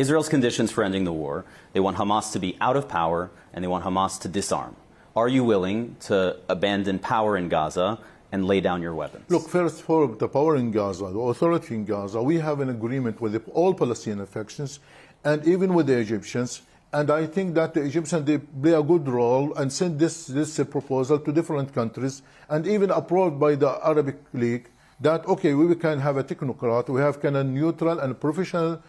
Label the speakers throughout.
Speaker 1: Israel's conditions for ending the war, they want Hamas to be out of power and they want Hamas to disarm. Are you willing to abandon power in Gaza and lay down your weapons?
Speaker 2: Look, first for the power in Gaza, the authority in Gaza, we have an agreement with all Palestinian factions and even with the Egyptians. And I think that the Egyptians, they play a good role and send this proposal to different countries and even approved by the Arabic League that, okay, we can have a technocrat, we have kind of neutral and professional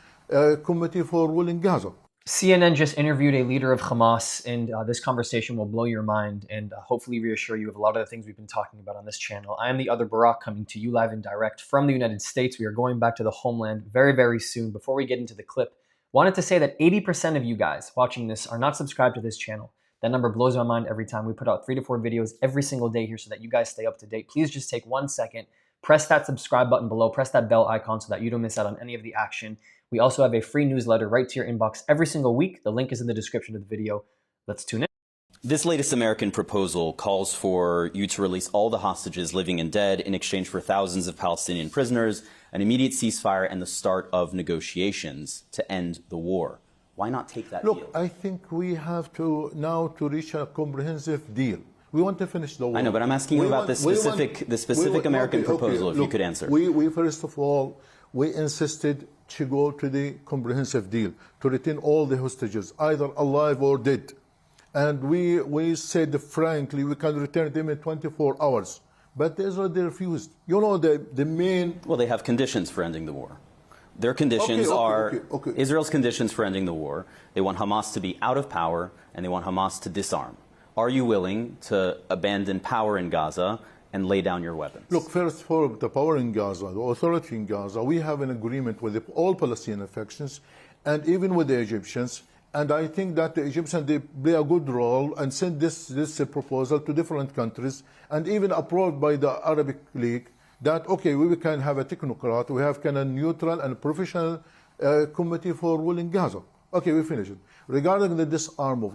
Speaker 2: committee for ruling Gaza.
Speaker 3: CNN just interviewed a leader of Hamas, and this conversation will blow your mind and hopefully reassure you of a lot of the things we've been talking about on this channel. I am the other Barak, coming to you live and direct from the United States. We are going back to the homeland very, very soon. Before we get into the clip, wanted to say that 80% of you guys watching this are not subscribed to this channel. That number blows my mind every time. We put out 3 to 4 videos every single day here so that you guys stay up to date. Please just take 1 second, press that subscribe button below, press that bell icon so that you don't miss out on any of the action. We also have a free newsletter right to your inbox every single week. The link is in the description of the video. Let's tune in.
Speaker 1: This latest American proposal calls for you to release all the hostages, living and dead, in exchange for thousands of Palestinian prisoners, an immediate ceasefire, and the start of negotiations to end the war. Why not take that deal?
Speaker 2: Look, I think we have to now to reach a comprehensive deal. We want to finish the war.
Speaker 1: I know, but I'm asking you about the specific American proposal, if you could answer.
Speaker 2: We first of all, we insisted to go to the comprehensive deal, to retain all the hostages, either alive or dead. And we said frankly, we can return them in 24 hours. But Israel, they refused. You know, the main...
Speaker 1: Well, they have conditions for ending the war. Their conditions are... Israel's conditions for ending the war, they want Hamas to be out of power and they want Hamas to disarm. Are you willing to abandon power in Gaza and lay down your weapons?
Speaker 2: Look, first for the power in Gaza, the authority in Gaza, we have an agreement with all Palestinian factions and even with the Egyptians. And I think that the Egyptians, they play a good role and send this proposal to different countries and even approved by the Arabic League that, okay, we can have a technocrat, we have kind of neutral and professional committee for ruling Gaza. Okay, we finish it. Regarding the disarm of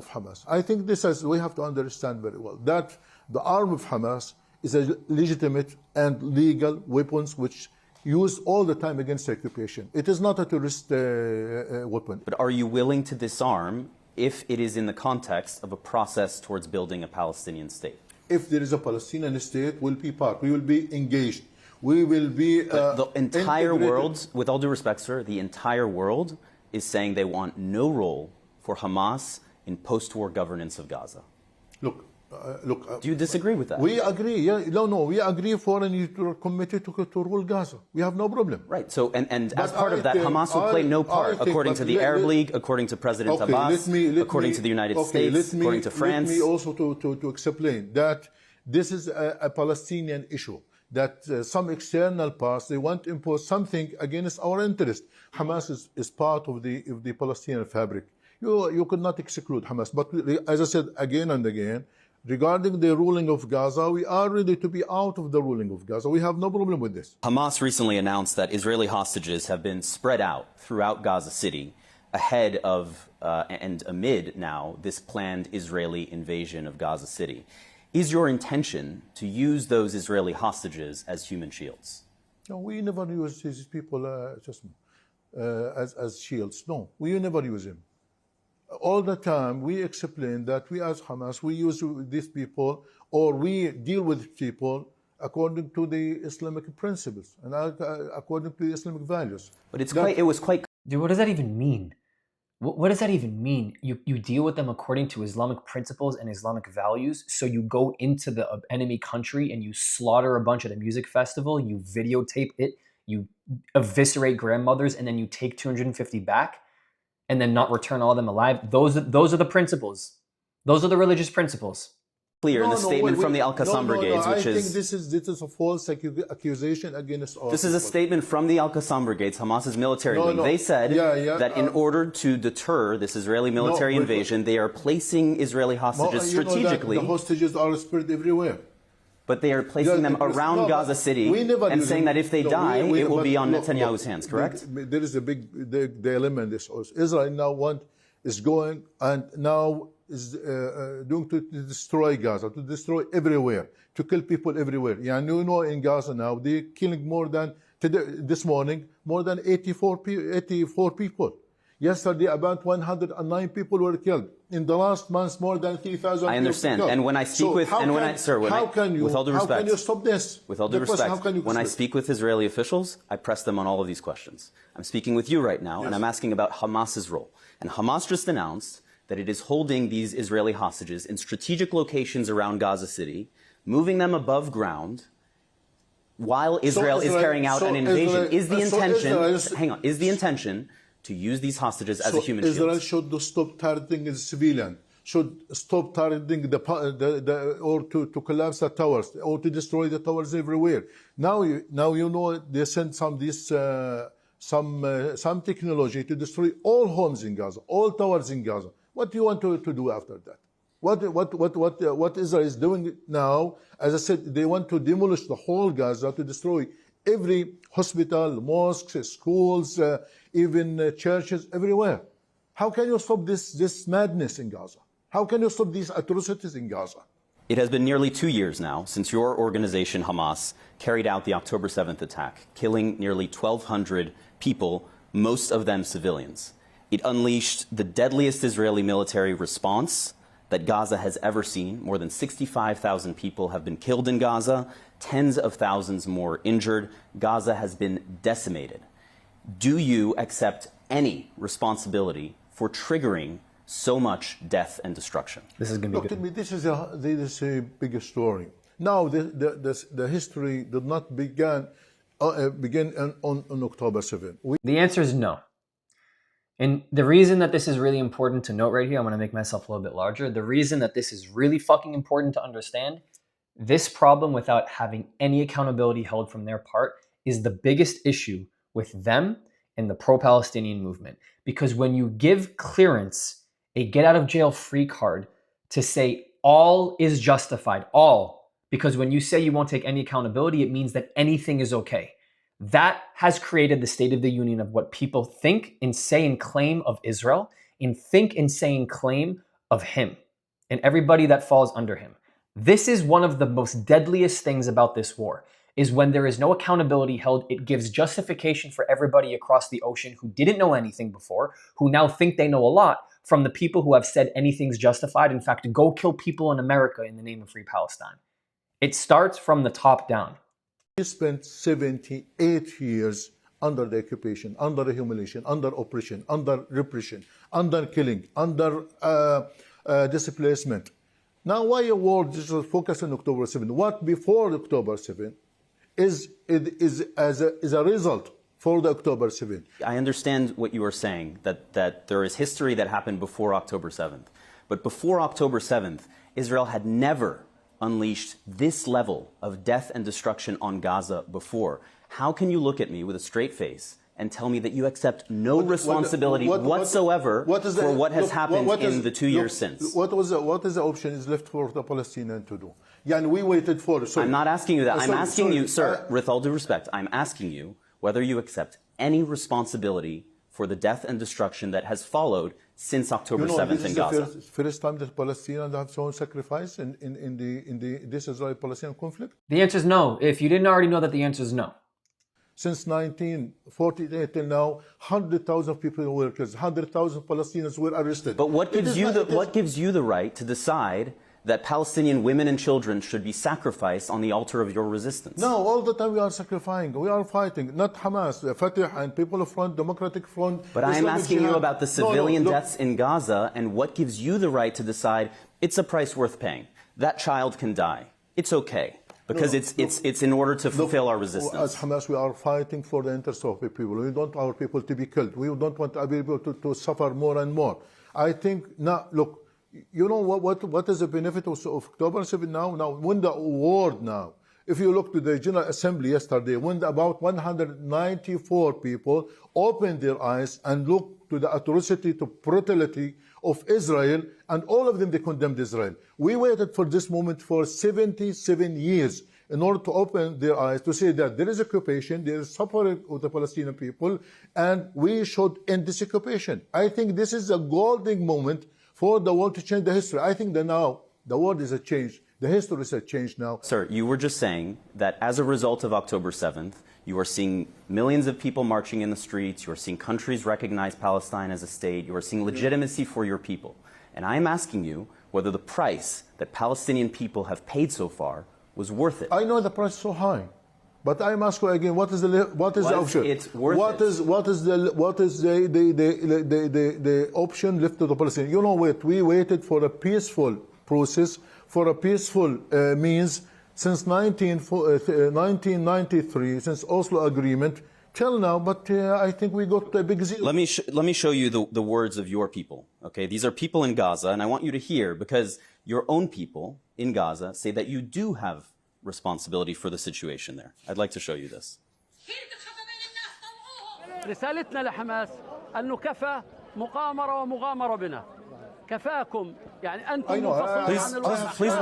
Speaker 2: Hamas, I think we have to understand very well that the arm of Hamas is a legitimate and legal weapons which used all the time against the occupation. It is not a terrorist weapon.
Speaker 1: But are you willing to disarm if it is in the context of a process towards building a Palestinian state?
Speaker 2: If there is a Palestinian state, we'll be part. We will be engaged. We will be
Speaker 1: the entire world, with all due respect, sir, the entire world is saying they want no role for Hamas in post-war governance of Gaza.
Speaker 2: Look,
Speaker 1: do you disagree with that?
Speaker 2: We agree. Yeah, no, we agree for a neutral committee to rule Gaza. We have no problem.
Speaker 1: Right. So, and as part of that, Hamas will play no part, according to the Arab League, according to President Abbas, according to the United States, according to France.
Speaker 2: Let me also to explain that this is a Palestinian issue. That some external powers, they want to impose something against our interest. Hamas is part of the Palestinian fabric. You could not exclude Hamas. But as I said again and again, regarding the ruling of Gaza, we are ready to be out of the ruling of Gaza. We have no problem with this.
Speaker 1: Hamas recently announced that Israeli hostages have been spread out throughout Gaza City ahead of and amid now this planned Israeli invasion of Gaza City. Is your intention to use those Israeli hostages as human shields?
Speaker 2: No, we never use these people as shields. No, we never use them. All the time we explain that we as Hamas, we use these people or we deal with people according to the Islamic principles and according to the Islamic values.
Speaker 1: But it was quite...
Speaker 3: Dude, what does that even mean? What does that even mean? You deal with them according to Islamic principles and Islamic values. So you go into the enemy country and you slaughter a bunch at a music festival, you videotape it, you eviscerate grandmothers, and then you take 250 back and then not return all of them alive. Those are the principles. Those are the religious principles.
Speaker 1: Clear in the statement from the Al-Qassam brigades, which is...
Speaker 2: I think this is a false accusation against all.
Speaker 1: This is a statement from the Al-Qassam brigades, Hamas's military wing. They said that in order to deter this Israeli military invasion, they are placing Israeli hostages strategically.
Speaker 2: The hostages are spread everywhere.
Speaker 1: But they are placing them around Gaza City and saying that if they die, it will be on Netanyahu's hands, correct?
Speaker 2: There is a big dilemma in this. Israel now is going and now is doing to destroy Gaza, to destroy everywhere, to kill people everywhere. Yeah, you know, in Gaza now, they're killing more than Today, this morning, more than 84 people. Yesterday, about 109 people were killed. In the last month, more than 3,000
Speaker 1: I understand.
Speaker 2: people.
Speaker 1: And when I speak with, and when I, sir, when
Speaker 2: how
Speaker 1: I,
Speaker 2: can you,
Speaker 1: with all due
Speaker 2: how
Speaker 1: respect,
Speaker 2: can you stop this?
Speaker 1: With all due respect, when I speak with Israeli officials, I press them on all of these questions. I'm speaking with you right now, and I'm asking about Hamas's role. And Hamas just announced that it is holding these Israeli hostages in strategic locations around Gaza City, moving them above ground, while Israel is carrying out an invasion. Is the intention, is the intention to use these hostages as a human shield?
Speaker 2: Israel should stop targeting the civilian, should stop targeting or to collapse the towers, or to destroy the towers everywhere. Now you know they sent some technology to destroy all homes in Gaza, all towers in Gaza. What do you want to do after that? What Israel is doing now, as I said, they want to demolish the whole Gaza, to destroy every hospital, mosques, schools, even churches, everywhere. How can you stop this madness in Gaza? How can you stop these atrocities in Gaza?
Speaker 1: It has been nearly 2 years now since your organization, Hamas, carried out the October 7th attack, killing nearly 1,200 people, most of them civilians. It unleashed the deadliest Israeli military response that Gaza has ever seen. More than 65,000 people have been killed in Gaza, tens of thousands more injured. Gaza has been decimated. Do you accept any responsibility for triggering so much death and destruction?
Speaker 3: This is going to be good.
Speaker 2: Look, this is a big story. Now, the history did not begin on October 7th.
Speaker 3: The answer is no. And the reason that this is really important to note right here, I'm going to make myself a little bit larger. The reason that this is really fucking important to understand, this problem without having any accountability held from their part is the biggest issue with them and the pro-Palestinian movement. Because when you give clearance a get out of jail free card to say all is justified, all, because when you say you won't take any accountability, it means that anything is okay. That has created the State of the Union of what people think and say and claim of Israel, and think and say and claim of him and everybody that falls under him. This is one of the most deadliest things about this war, is when there is no accountability held. It gives justification for everybody across the ocean who didn't know anything before, who now think they know a lot, from the people who have said anything's justified. In fact, go kill people in America in the name of free Palestine. It starts from the top down.
Speaker 2: We spent 78 years under the occupation, under the humiliation, under oppression, under repression, under killing, under displacement. Now, why a war just focus on October 7? What before October 7 is a result for the October 7?
Speaker 1: I understand what you are saying, that there is history that happened before October 7th. But before October 7th, Israel had never unleashed this level of death and destruction on Gaza before. How can you look at me with a straight face and tell me that you accept no responsibility whatsoever for what has happened in the 2 years since?
Speaker 2: What is the option is left for the Palestinians to do? Yeah, and we waited for...
Speaker 1: I'm not asking you that. I'm asking you, sir, with all due respect, I'm asking you whether you accept any responsibility for the death and destruction that has followed since October 7th in Gaza.
Speaker 2: This is the first time that Palestinians have shown sacrifice in this Israeli-Palestinian conflict?
Speaker 3: The answer is no. If you didn't already know that, the answer is no.
Speaker 2: Since 1948 till now, 100,000 people were killed, 100,000 Palestinians were arrested.
Speaker 1: But what gives you the right to decide that Palestinian women and children should be sacrificed on the altar of your resistance?
Speaker 2: No, all the time we are sacrificing, we are fighting, not Hamas, Fatah and People's Front, Democratic Front.
Speaker 1: But I am asking you about the civilian deaths in Gaza, and what gives you the right to decide it's a price worth paying. That child can die. It's okay. Because it's in order to fulfill our resistance.
Speaker 2: As Hamas, we are fighting for the interests of the people. We don't want our people to be killed. We don't want our people to suffer more and more. I think now, look, you know what is the benefit of October 7 now? Now, when the war now, if you look to the General Assembly yesterday, when about 194 people opened their eyes and looked to the atrocity, to brutality of Israel, and all of them, they condemned Israel. We waited for this moment for 77 years in order to open their eyes to say that there is occupation, there is suffering of the Palestinian people, and we should end this occupation. I think this is a golden moment for the world to change the history. I think that now the world is a change. The history is a change now.
Speaker 1: Sir, you were just saying that as a result of October 7th, You are seeing millions of people marching in the streets. You are seeing countries recognize Palestine as a state. You are seeing legitimacy for your people. And I am asking you whether the price that Palestinian people have paid so far was worth it.
Speaker 2: I know the price is so high, but I'm asking again: what is the option?
Speaker 1: It's worth
Speaker 2: what is the option left to the Palestinians? You know what? We waited for a peaceful process, for a peaceful means since 1993, since Oslo Agreement till now. But I think we got a big deal.
Speaker 1: Let me show you the words of your people. Okay, these are people in Gaza, and I want you to hear, because your own people in Gaza say that you do have responsibility for the situation there. I'd like to show you this.
Speaker 4: رسالتنا لحماس أنه كفى مقامرة ومغامرة بنا. كفاكم يعني أنتم منفصلون عن الوضع.
Speaker 1: Please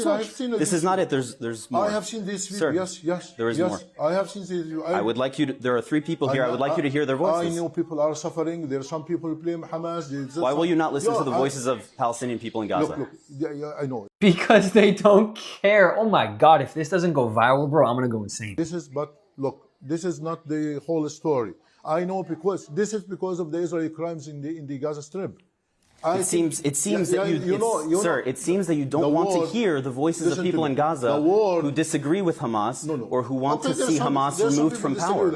Speaker 1: watch. This is not it. There's more.
Speaker 2: I have seen this video.
Speaker 1: Sir,
Speaker 2: yes.
Speaker 1: There is more.
Speaker 2: I have seen this video.
Speaker 1: I would like you to, there are three people here. I would like you to hear their voices.
Speaker 2: I know people are suffering. There are some people blame Hamas.
Speaker 1: Why will you not listen to the voices of Palestinian people in Gaza?
Speaker 2: Look, yeah, I know.
Speaker 3: Because they don't care. Oh my God, if this doesn't go viral, bro, I'm going to go insane.
Speaker 2: This is not the whole story. I know because this is because of the Israeli crimes in the Gaza Strip.
Speaker 1: It seems that it seems that you don't want to hear the voices of people in Gaza who disagree with Hamas or who want to see Hamas removed from power.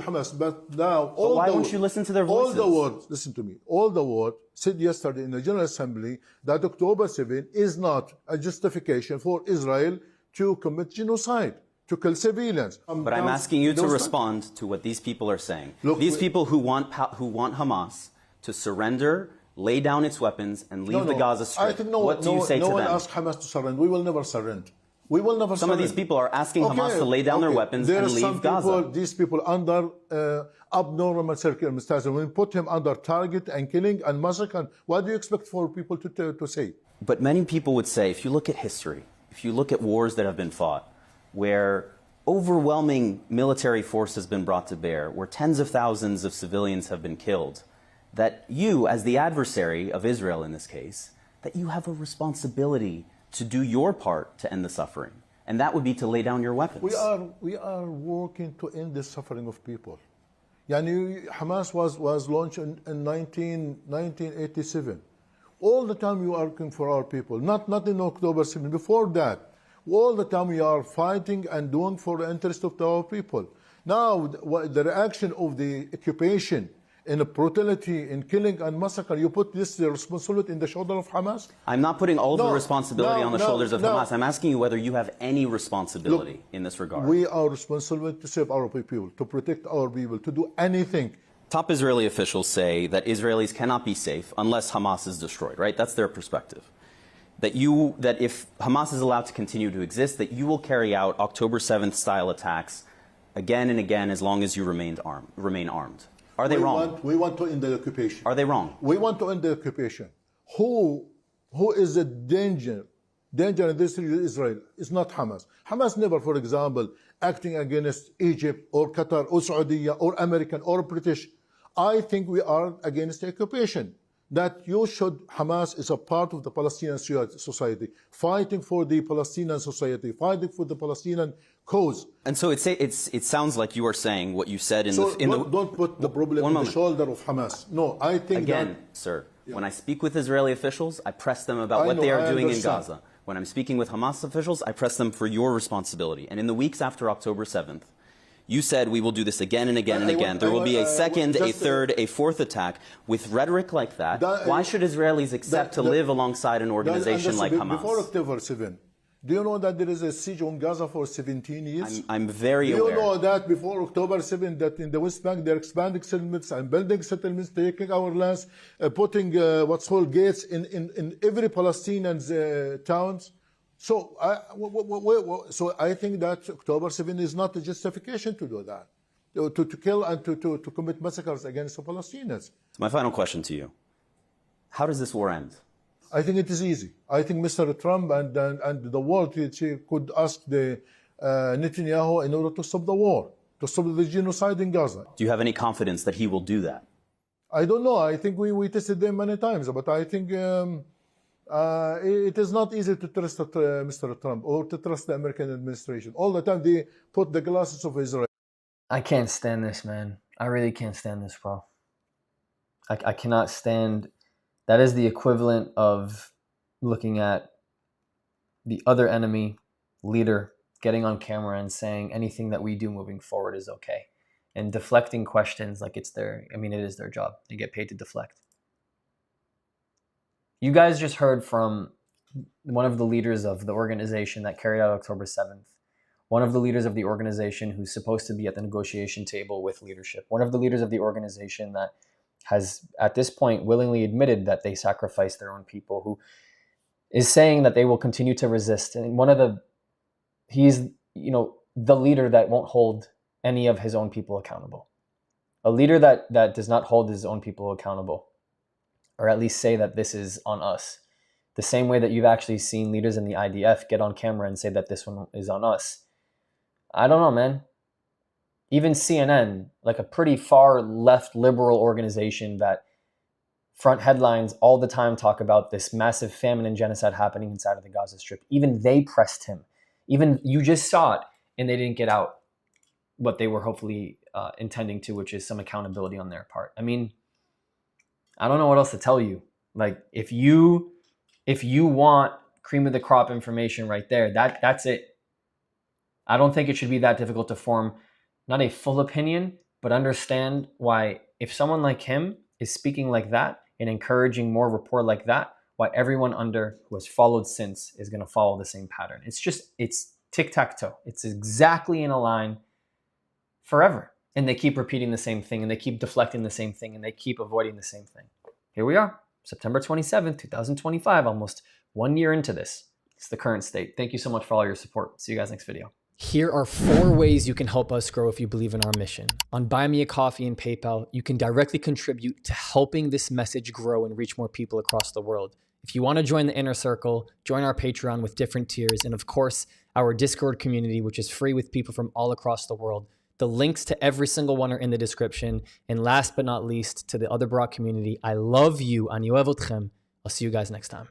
Speaker 2: But now,
Speaker 1: why won't you listen to their voices?
Speaker 2: All the world, listen to me. All the world said yesterday in the General Assembly that October 7 is not a justification for Israel to commit genocide, to kill civilians.
Speaker 1: But I'm asking you to respond to what these people are saying. These people who want Hamas to surrender, lay down its weapons, and leave the Gaza Strip. What do you say to them?
Speaker 2: No one asked Hamas to surrender. We will never surrender. We will never surrender.
Speaker 1: Some of these people are asking Hamas to lay down their weapons and leave Gaza.
Speaker 2: These people under abnormal circumstances. We put him under target and killing and massacre. What do you expect for people to say?
Speaker 1: But many people would say, if you look at history, if you look at wars that have been fought, where overwhelming military force has been brought to bear, where tens of thousands of civilians have been killed, that you, as the adversary of Israel in this case, that you have a responsibility to do your part to end the suffering. And that would be to lay down your weapons.
Speaker 2: We are working to end the suffering of people. Hamas was launched in 1987. All the time we are working for our people, not in October 7. Before that, all the time we are fighting and doing for the interest of our people. Now, the reaction of the occupation in brutality, in killing and massacre, you put this responsibility in the shoulder of Hamas?
Speaker 1: I'm not putting all the responsibility on the shoulders of Hamas. I'm asking you whether you have any responsibility in this regard.
Speaker 2: We are responsible to save our people, to protect our people, to do anything.
Speaker 1: Top Israeli officials say that Israelis cannot be safe unless Hamas is destroyed, right? That's their perspective. That if Hamas is allowed to continue to exist, that you will carry out October 7th style attacks again and again as long as you remain armed. Are they wrong?
Speaker 2: We want to end the occupation.
Speaker 1: Are they wrong?
Speaker 2: We want to end the occupation. Who is a danger in this Israel? It's not Hamas. Hamas never, for example, acting against Egypt or Qatar or Saudi or American or British. I think we are against the occupation. That Hamas is a part of the Palestinian society, fighting for the Palestinian society, fighting for the Palestinian cause.
Speaker 1: And so it sounds like you are saying what you said in
Speaker 2: don't put the problem on the shoulder of Hamas. No, I think
Speaker 1: sir, when I speak with Israeli officials, I press them about what they are doing in Gaza. When I'm speaking with Hamas officials, I press them for your responsibility. And in the weeks after October 7th, you said we will do this again and again and again. There will be a second, a third, a fourth attack. With rhetoric like that, why should Israelis accept to live alongside an organization like Hamas?
Speaker 2: Before October 7, do you know that there is a siege on Gaza for 17 years?
Speaker 1: I'm very aware.
Speaker 2: Do you know that before October 7, that in the West Bank they're expanding settlements and building settlements, taking our lands, putting what's called gates in every Palestinian's towns? So I think that October 7 is not a justification to do that, to kill and to commit massacres against the Palestinians.
Speaker 1: So my final question to you: how does this war end?
Speaker 2: I think it is easy. I think Mr. Trump and the world could ask the Netanyahu in order to stop the war, to stop the genocide in Gaza.
Speaker 1: Do you have any confidence that he will do that?
Speaker 2: I don't know. I think we tested them many times, but I think it is not easy to trust Mr. Trump or to trust the American administration. All the time they put the glasses of Israel.
Speaker 3: I can't stand this, man. I really can't stand this, bro. I cannot stand. That is the equivalent of looking at the other enemy leader getting on camera and saying anything that we do moving forward is okay, and deflecting questions like it's their, I mean, it is their job. They get paid to deflect. You guys just heard from one of the leaders of the organization that carried out October 7th, one of the leaders of the organization who's supposed to be at the negotiation table with leadership, one of the leaders of the organization that has at this point willingly admitted that they sacrificed their own people, who is saying that they will continue to resist. And he's, the leader that won't hold any of his own people accountable. A leader that does not hold his own people accountable, or at least say that this is on us. The same way that you've actually seen leaders in the IDF get on camera and say that this one is on us. I don't know, man. Even CNN, like a pretty far left liberal organization that front headlines all the time talk about this massive famine and genocide happening inside of the Gaza Strip. Even they pressed him. Even you just saw it, and they didn't get out what they were hopefully intending to, which is some accountability on their part. I mean, I don't know what else to tell you. Like, if you want cream of the crop information right there, that's it. I don't think it should be that difficult to form not a full opinion, but understand why, if someone like him is speaking like that and encouraging more rapport like that, why everyone who has followed since is going to follow the same pattern. It's tic-tac-toe. It's exactly in a line forever. And they keep repeating the same thing, and they keep deflecting the same thing, and they keep avoiding the same thing. Here we are, September 27th, 2025, almost 1 year into this. It's the current state. Thank you so much for all your support. See you guys next video.
Speaker 5: Here are 4 ways you can help us grow if you believe in our mission. On Buy Me a Coffee and PayPal, you can directly contribute to helping this message grow and reach more people across the world. If you want to join the inner circle, join our Patreon with different tiers, and of course, our Discord community, which is free with people from all across the world. The links to every single one are in the description. And last but not least, to the other Barak community, I love you. Ani ohev otchem. I'll see you guys next time.